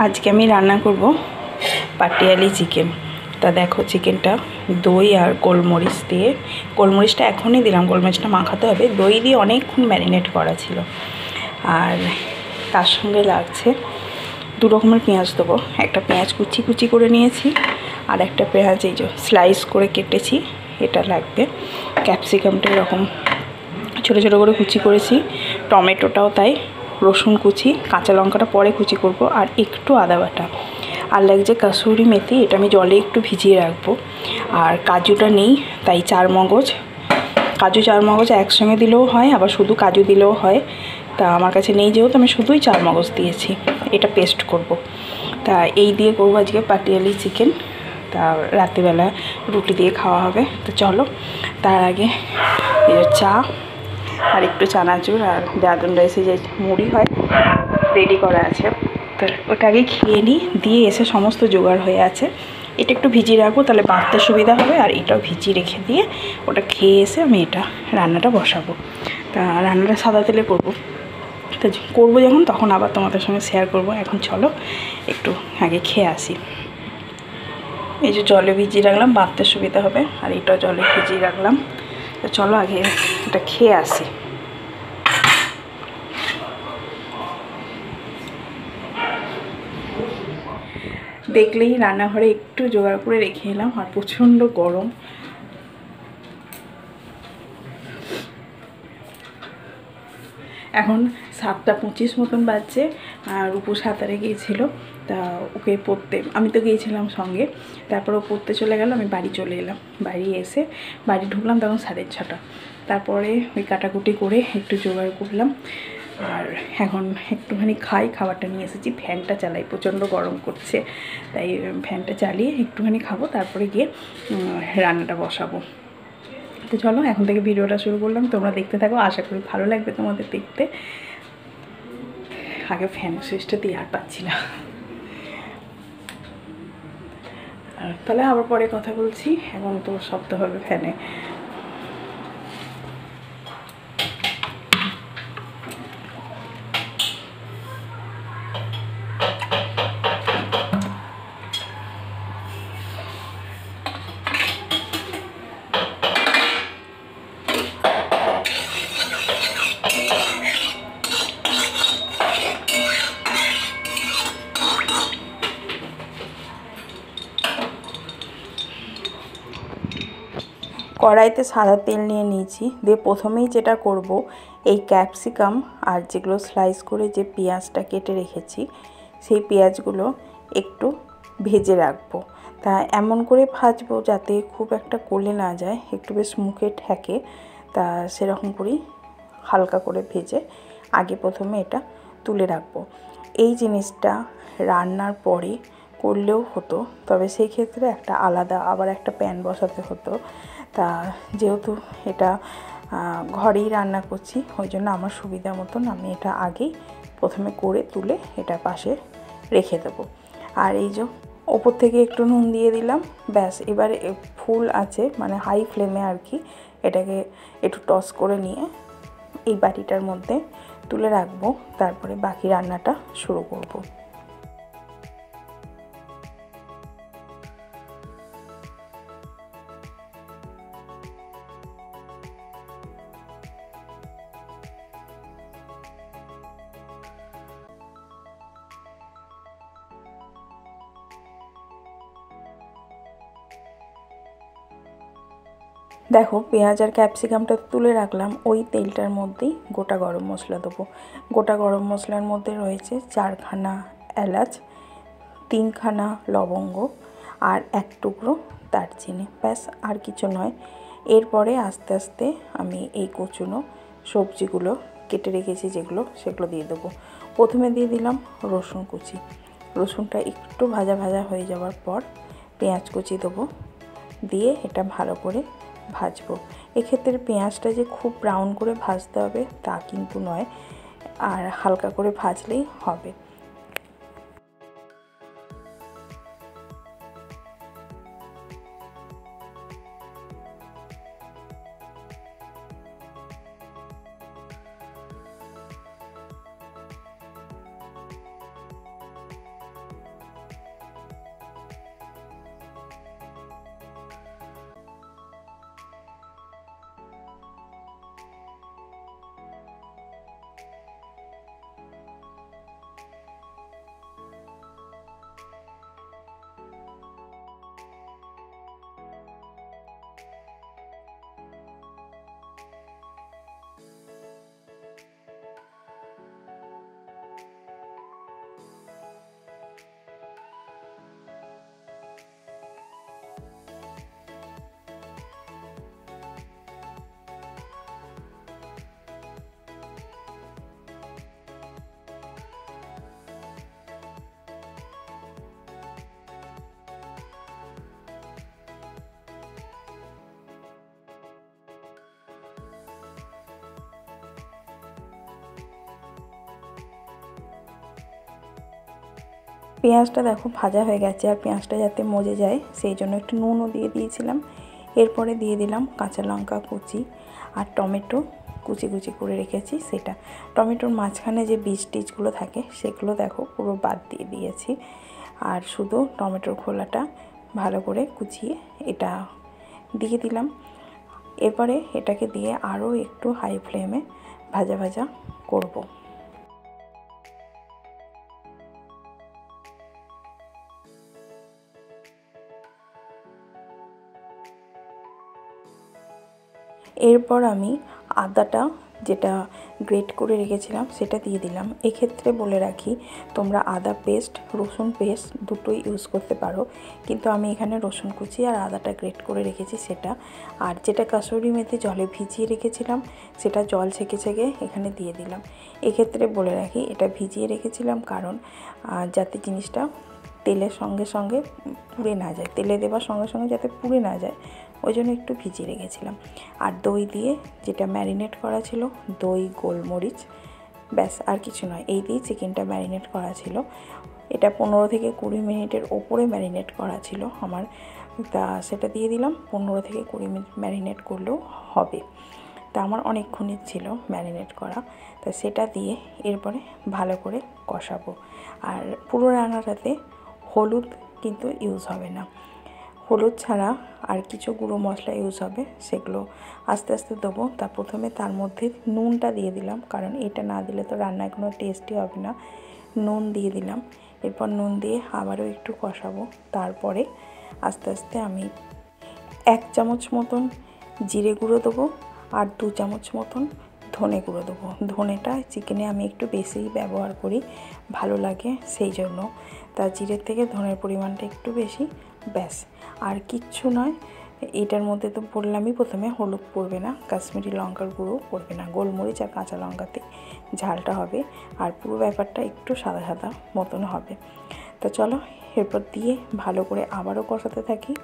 আজকে আমি রান্না করব পাটিয়ালি চিকেন। তা দেখো চিকেনটা দই আর গোলমরিচ দিয়ে, গোলমরিচটা এখনই দিলাম, গোলমরিচটা মাখাতে হবে, দই দিয়ে অনেকক্ষণ ম্যারিনেট করা ছিল। আর তার সঙ্গে লাগছে দু রকমের পেঁয়াজ দেবো। একটা পেঁয়াজ কুচি কুচি করে নিয়েছি, আর একটা পেঁয়াজ এই যে স্লাইস করে কেটেছি, এটা লাগবে। ক্যাপসিকামটা এরকম ছোটো ছোটো করে কুচি করেছি, টমেটোটাও তাই, রসুন কুচি, কাঁচা লঙ্কাটা পরে কুচি করব, আর একটু আদা বাটা। আর লাগছে কাসুরি মেথি, এটা আমি জলে একটু ভিজিয়ে রাখবো। আর কাজুটা নেই, তাই চারমগজ, কাজু চারমগজ একসঙ্গে দিলেও হয়, আবার শুধু কাজু দিলেও হয়। তা আমার কাছে নেই যেহেতু আমি শুধুই চারমগজ দিয়েছি। এটা পেস্ট করব। তা এই দিয়ে করবো আজকে পাটিয়ালি চিকেন। তা রাত্রিবেলা রুটি দিয়ে খাওয়া হবে। তো চলো, তার আগে চা আর একটু চানাচুর আর বেগুন রাইসে যে মুড়ি হয় রেডি করা আছে, তো ওটা আগে খেয়ে নিই। দিয়ে এসে সমস্ত জোগাড় হয়ে আছে, এটা একটু ভিজিয়ে রাখবো, তাহলে বাঁধতে সুবিধা হবে। আর এটাও ভিজিয়ে রেখে দিয়ে ওটা খেয়ে এসে আমি এটা রান্নাটা বসাবো। তা রান্নাটা সাদা তেলে করবো, তো করবো যখন তখন আবার তোমাদের সঙ্গে শেয়ার করব। এখন চলো একটু আগে খেয়ে আসি। এই যে জলে ভিজিয়ে রাখলাম, বাঁধতে সুবিধা হবে, আর এটাও জলে ভিজিয়ে রাখলাম। তো চলো আগে এটা খেয়ে আসি। দেখলেই রান্নাঘরে একটু জোগাড় করে রেখে এলাম, আর প্রচণ্ড গরম। এখন 7:25 মতন বাজছে। আর রূপু সাঁতারে গিয়েছিল, তা ওকে পড়তে, আমি তো গিয়েছিলাম সঙ্গে। তারপর ও পড়তে চলে গেল, আমি বাড়ি চলে এলাম। বাড়ি এসে বাড়ি ঢুকলাম তখন 6:30। তারপরে ওই কাটাকুটি করে একটু জোগাড় করলাম। আর এখন একটুখানি খাই, খাবারটা নিয়ে এসেছি, ফ্যানটা চালাই, প্রচণ্ড গরম করছে, তাই ফ্যানটা চালিয়ে একটুখানি খাবো, তারপরে গিয়ে রান্নাটা বসাবো। তো চলো এখন থেকে ভিডিওটা শুরু করলাম, তোমরা দেখতে থাকো, আশা করি ভালো লাগবে তোমাদের দেখতে। আগে ফ্যান সুইচটা দিয়ে আর পাচ্ছি না, তাহলে আবার পরে কথা বলছি। এখন তো শব্দ হবে ফ্যানে। কড়াইতে সাদা তেল নিয়ে নিয়েছি, দিয়ে প্রথমেই যেটা করব, এই ক্যাপসিকাম আর যেগুলো স্লাইস করে যে পেঁয়াজটা কেটে রেখেছি, সেই পেঁয়াজগুলো একটু ভেজে রাখবো। তা এমন করে ভাজবো যাতে খুব একটা গলে না যায়, একটু বেশ মুখে ঠেকে। তা সেরকম করেই হালকা করে ভেজে আগে প্রথমে এটা তুলে রাখবো। এই জিনিসটা রান্নার পরে করলেও হতো, তবে সেই ক্ষেত্রে একটা আলাদা আবার একটা প্যান বসাতে হতো। তা যেহেতু এটা ঘরেই রান্না করছি, ওই জন্য আমার সুবিধা মতন আমি এটা আগেই প্রথমে করে তুলে এটা পাশে রেখে দেবো। আর এই যে ওপর থেকে একটু নুন দিয়ে দিলাম, ব্যাস। এবারে ফুল আছে, মানে হাই ফ্লেমে আর কি, এটাকে একটু টস করে নিয়ে এই বাটিটার মধ্যে তুলে রাখবো, তারপরে বাকি রান্নাটা শুরু করব। দেখো পেঁয়াজ আর ক্যাপসিকামটা তুলে রাখলাম, ওই তেলটার মধ্যেই গোটা গরম মশলা দেবো। গোটা গরম মশলার মধ্যে রয়েছে 4খানা এলাচ, 3খানা লবঙ্গ, আর 1 টুকরো দারচিনি, ব্যাস, আর কিছু নয়। এরপরে আস্তে আস্তে আমি এই কচুনো সবজিগুলো কেটে রেখেছি যেগুলো, সেগুলো দিয়ে দেবো। প্রথমে দিয়ে দিলাম রসুন কুচি, রসুনটা একটু ভাজা ভাজা হয়ে যাওয়ার পর পেঁয়াজ কুচি দেবো, দিয়ে এটা ভালো করে ভাজবো। এক্ষেত্রে পেঁয়াজটা যে খুব ব্রাউন করে ভাজতে হবে তা কিন্তু নয়, আর হালকা করে ভাজলেই হবে। পেঁয়াজটা দেখো ভাজা হয়ে গেছে, আর পেঁয়াজটা যাতে মজে যায় সেই জন্য একটু নুনও দিয়ে দিয়েছিলাম। এরপরে দিয়ে দিলাম কাঁচা লঙ্কা কুচি আর টমেটো কুচি কুচি করে রেখেছি সেটা। টমেটোর মাঝখানে যে বীজ টিজগুলো থাকে সেগুলো দেখো পুরো বাদ দিয়ে দিয়েছি, আর শুধু টমেটোর খোলাটা ভালো করে কুচিয়ে এটা দিয়ে দিলাম। এরপরে এটাকে দিয়ে আরও একটু হাই ফ্লেমে ভাজা ভাজা করব। এরপর আমি আদাটা যেটা গ্রেট করে রেখেছিলাম সেটা দিয়ে দিলাম। এক্ষেত্রে বলে রাখি, তোমরা আদা পেস্ট রসুন পেস্ট দুটোই ইউজ করতে পারো, কিন্তু আমি এখানে রসুন কুচি আর আদাটা গ্রেট করে রেখেছি সেটা। আর যেটা কাসুরি মেথি জলে ভিজিয়ে রেখেছিলাম সেটা জল ছেঁকে ছেঁকে এখানে দিয়ে দিলাম। এক্ষেত্রে বলে রাখি, এটা ভিজিয়ে রেখেছিলাম কারণ যাতে জিনিসটা তেলের সঙ্গে সঙ্গে পুড়ে না যায়, তেলে দেওয়ার সঙ্গে সঙ্গে যাতে পুড়ে না যায় ওই জন্য একটু ভিজিয়ে রেখেছিলাম। আর দই দিয়ে যেটা ম্যারিনেট করা ছিল, দই গোলমরিচ ব্যাস, আর কিছু নয়, এই দিয়ে চিকেনটা ম্যারিনেট করা ছিল। এটা 15 থেকে 20 মিনিটের ওপরে ম্যারিনেট করা ছিল আমার, তা সেটা দিয়ে দিলাম। 15 থেকে 20 মিনিট ম্যারিনেট করলেও হবে, তা আমার অনেকক্ষণই ছিল ম্যারিনেট করা। তা সেটা দিয়ে এরপরে ভালো করে কষাবো। আর পুরো রান্নাটাতে হলুদ কিন্তু ইউজ হবে না, হলুদ ছাড়া আর কিছু গুঁড়ো মশলা ইউজ হবে, সেগুলো আস্তে আস্তে দেবো। তা প্রথমে তার মধ্যে নুনটা দিয়ে দিলাম, কারণ এটা না দিলে তো রান্নায় কোনো টেস্টই হবে না। নুন দিয়ে দিলাম, এরপর নুন দিয়ে আবারও একটু কষাবো। তারপরে আস্তে আস্তে আমি 1 চামচ মতন জিরে গুঁড়ো দেবো আর 2 চামচ মতন ধনে গুঁড়ো দেবো। ধনেটা চিকেনে আমি একটু বেশিই ব্যবহার করি, ভালো লাগে সেই জন্য। তা জিরের থেকে ধনের পরিমাণটা একটু বেশি, ব্যাস আর কিচ্ছু নয়। এটার মধ্যে তো বললামই প্রথমে, হলুদ পড়বে না, কাশ্মীরি লঙ্কার গুঁড়ো পড়বে না, গোলমরিচ আর কাঁচা লঙ্কাতে ঝালটা হবে, আর পুরো ব্যাপারটা একটু সাদা সাদা মতন হবে। তো চলো এরপর দিয়ে ভালো করে আবারও কষাতে থাকি।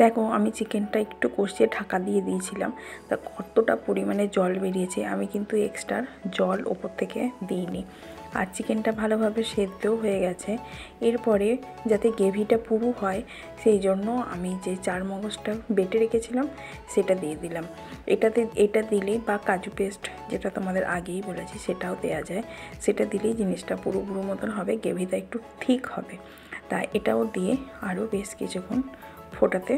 দেখো আমি চিকেনটা একটু কষিয়ে ঢাকা দিয়ে দিয়েছিলাম, তা কতটা পরিমাণে জল বেরিয়েছে। আমি কিন্তু এক্সট্রা জল ওপর থেকে দিইনি, আর চিকেনটা ভালোভাবে সেদ্ধও হয়ে গেছে। এরপরে যাতে গ্রেভিটা পুরো হয় সেই জন্য আমি যে চারমগজটা বেটে রেখেছিলাম সেটা দিয়ে দিলাম। এটা দিলেই, বা কাজু পেস্ট যেটা তোমাদের আগেই বলেছি সেটাও দেওয়া যায়, সেটা দিলেই জিনিসটা পুরো পুরো মতন হবে, গ্রেভিটা একটু ঠিক হবে। তা এটাও দিয়ে আরও বেশ কিছুক্ষণ ফোটাতে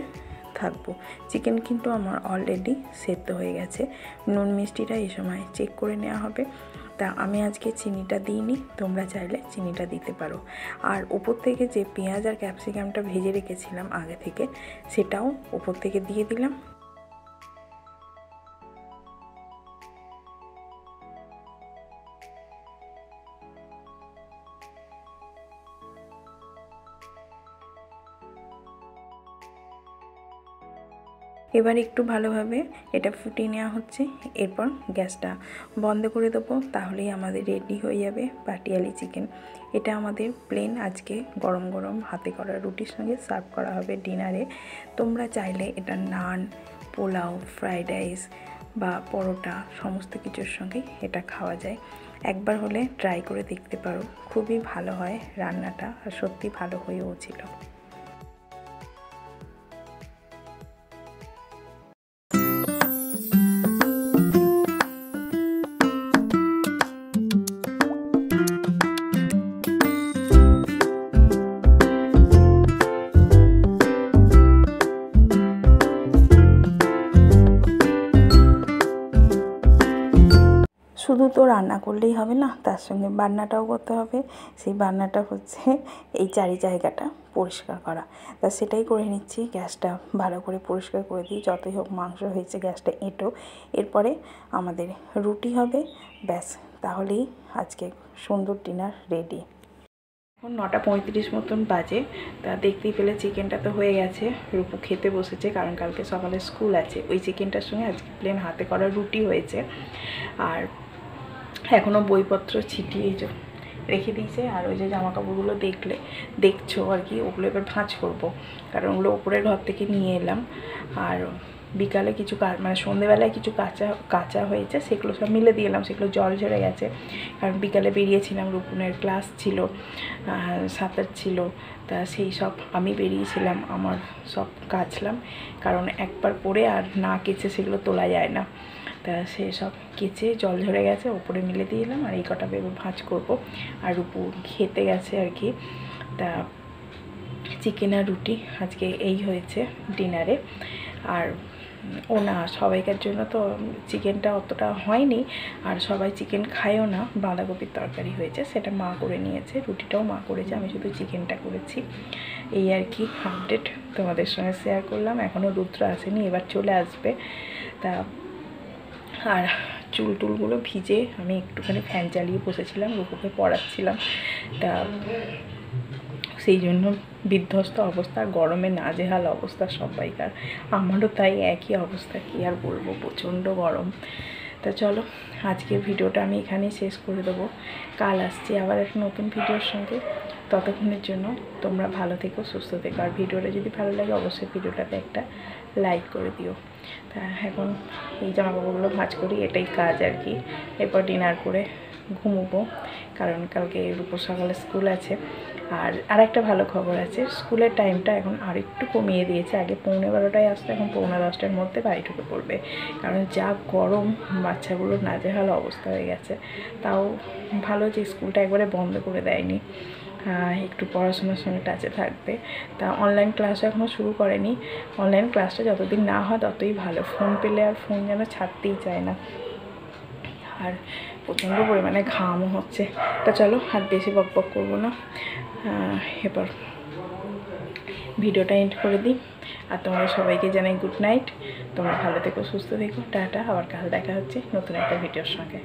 থাকবো। চিকেন কিন্তু আমার অলরেডি সেদ্ধ হয়ে গেছে। নুন মিষ্টিটা এই সময় চেক করে নেওয়া হবে। তা আমি আজকে চিনিটা দিইনি, তোমরা চাইলে চিনিটা দিতে পারো। আর উপর থেকে যে পেঁয়াজ আর ক্যাপসিকামটা ভেজে রেখেছিলাম আগে থেকে, সেটাও উপর থেকে দিয়ে দিলাম। এবার একটু ভালোভাবে এটা ফুটিয়ে নেওয়া হচ্ছে, এরপর গ্যাসটা বন্ধ করে দেবো। তাহলেই আমাদের রেডি হয়ে যাবে পাটিয়ালি চিকেন। এটা আমাদের প্লেন আজকে গরম গরম হাতে করা রুটির সঙ্গে সার্ভ করা হবে ডিনারে। তোমরা চাইলে এটা নান, পোলাও, ফ্রাইড রাইস বা পরোটা সমস্ত কিছুর সঙ্গেই এটা খাওয়া যায়। একবার হলে ট্রাই করে দেখতে পারো, খুবই ভালো হয় রান্নাটা, আর সত্যি ভালো হয়েও ছিল। শুধু তো রান্না করলেই হবে না, তার সঙ্গে বান্নাটাও করতে হবে। সেই বান্নাটা হচ্ছে এই চারি জায়গাটা পরিষ্কার করা। তা সেটাই করে নিচ্ছি, গ্যাসটা ভালো করে পরিষ্কার করে দিই। যতই হোক মাংস হয়েছে, গ্যাসটা এঁটো। এরপরে আমাদের রুটি হবে, ব্যাস তাহলেই আজকে সুন্দর ডিনার রেডি। এখন 9:35 মতন বাজে। তা দেখতেই পেলে চিকেনটা তো হয়ে গেছে, রূপু খেতে বসেছে, কারণ কালকে সকালে স্কুল আছে। ওই চিকেনটার সঙ্গে আজকে প্লেন হাতে করা রুটি হয়েছে, আর এখনও বইপত্র ছিটিয়ে রেখে দিয়েছে। আর ওই যে জামা কাপড়গুলো দেখছো আর কি, ওগুলো এবার ভাঁজ করব, কারণ ওগুলো ওপরের ঘর থেকে নিয়ে এলাম। আর বিকালে কিছু মানে সন্ধেবেলায় কিছু কাঁচা হয়েছে, সেগুলো সব মিলে দিয়ে এলাম, সেগুলো জল ঝরে গেছে, কারণ বিকালে বেরিয়েছিলাম, রূপুনের ক্লাস ছিল, সাঁতার ছিল, তা সেই সব আমি বেরিয়েছিলাম, আমার সব কাচলাম, কারণ একবার পরে আর না কেচে সেগুলো তোলা যায় না। তা সেসব কেচে জল ঝরে গেছে, ওপরে মিলে দিয়ে এলাম। আর এই কটা বেগুন ভাঁজ করবো। আর রূপু খেতে গেছে আর কি। তা চিকেন আর রুটি আজকে এই হয়েছে ডিনারে। আর ও না, সবাইকার জন্য তো চিকেনটা অতটা হয়নি, আর সবাই চিকেন খায়ও না। বাঁধাকপির তরকারি হয়েছে, সেটা মা করে নিয়েছে, রুটিটাও মা করেছে, আমি শুধু চিকেনটা করেছি। এই আর কি আপডেট তোমাদের সঙ্গে শেয়ার করলাম। এখনও রুদ্র আসেনি, এবার চলে আসবে। তা আর চুলটুলগুলো ভিজে আমি একটুখানি ফ্যান চালিয়ে বসেছিলাম, রূপুকে পড়াচ্ছিলাম, তা সেই জন্য বিধ্বস্ত অবস্থা, গরমে নাজেহাল অবস্থা সবাইকার, আমারও তাই একই অবস্থা, কী আর বলবো, প্রচণ্ড গরম। তা চলো আজকে ভিডিওটা আমি এখানেই শেষ করে দেবো, কাল আসছি আবার একটা নতুন ভিডিওর সঙ্গে। ততক্ষণের জন্য তোমরা ভালো থেকো, সুস্থ থেকো, আর ভিডিওটা যদি ভালো লাগে অবশ্যই ভিডিওটাতে একটা লাইক করে দিও। তা এখন এই জামাকাপড়গুলো ভাঁজ করি, এটাই কাজ আর কি। এরপর ডিনার করে ঘুমোবো, কারণ কালকে রূপর সকালে স্কুল আছে। আর একটা ভালো খবর আছে, স্কুলের টাইমটা এখন আর একটু কমিয়ে দিয়েছে, আগে 11:15টায় আসতো, এখন 11:10টার মধ্যে বাড়ি ঢুকে পড়বে, কারণ যা গরম, বাচ্চাগুলোর নাজেহাল অবস্থা হয়ে গেছে। তাও ভালো যে স্কুলটা একবারে বন্ধ করে দেয়নি, একটু পড়াশোনার সঙ্গে টাচে থাকবে। তা অনলাইন ক্লাসও এখনও শুরু করেনি, অনলাইন ক্লাসটা যতদিন না হয় ততই ভালো, ফোন পেলে আর ফোন যেন ছাড়তেই চায় না, আর প্রচণ্ড পরিমাণে ঘামও হচ্ছে। তা চলো আর বেশি বকবক করবো না, এবার ভিডিওটা এন্ড করে দিই। আর তোমরা সবাইকে জানাই গুড নাইট, তোমরা ভালো থেকো, সুস্থ থেকো, টাটা। আবার কাল দেখা হচ্ছে নতুন একটা ভিডিওর সঙ্গে।